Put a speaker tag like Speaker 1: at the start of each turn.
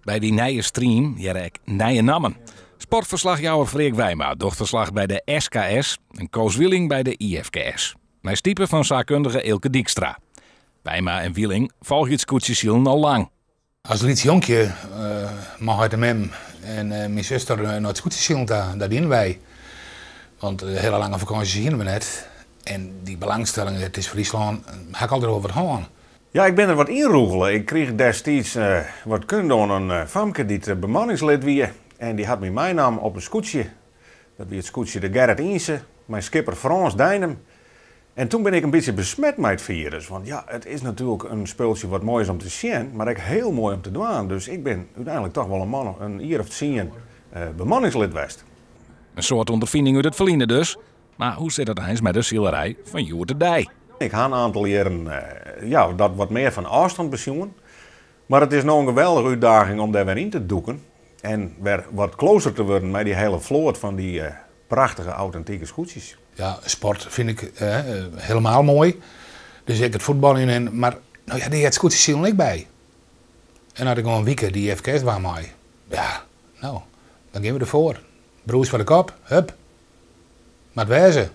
Speaker 1: Bij die nieuwe stream jere ik nieuwe namen. Sportverslagjouwer Freek Wijma docht verslag bij de SKS en Koos Wieling bij de IFKS. Mijn stiepen van zaakkundige Ilke Dijkstra. Wijma en Wieling volgen het scootjesielen al lang.
Speaker 2: Als iets jonkje mag uit de mem en mijn zuster naar het scootjesielen, daar dienen wij. Want hele lange vakantie zien we net. En die belangstelling, het is Friesland, ga ik altijd over gaan.
Speaker 3: Ja, ik ben er wat inroegelen. Ik kreeg destijds wat kunde aan een famke die het bemanningslid wie. En die had me meenam op een scootje. Dat was het scootje de Gerrit Inse, mijn skipper Frans Dijnem. En toen ben ik een beetje besmet met het virus. Want ja, het is natuurlijk een speeltje wat mooi is om te zien, maar ook heel mooi om te doen. Dus ik ben uiteindelijk toch wel een jaar of 10 bemanningslid geweest.
Speaker 1: Een soort ondervinding uit het verliezen dus. Maar hoe zit het eens met de zielerij van Joert de Dij?
Speaker 3: Ik ga een aantal jaren dat wat meer van afstand bezien. Maar het is nog een geweldige uitdaging om daar weer in te doeken. En weer wat closer te worden met die hele vloot van die prachtige authentieke scootjes.
Speaker 2: Ja, sport vind ik helemaal mooi. Dus ik het voetbal in. Maar nou ja, die had scootjesielen niet bij. En had ik gewoon een weekend die IFKS waar mij. Ja, nou, dan gaan we ervoor. Broers voor de kop, hup. Maar het wezen.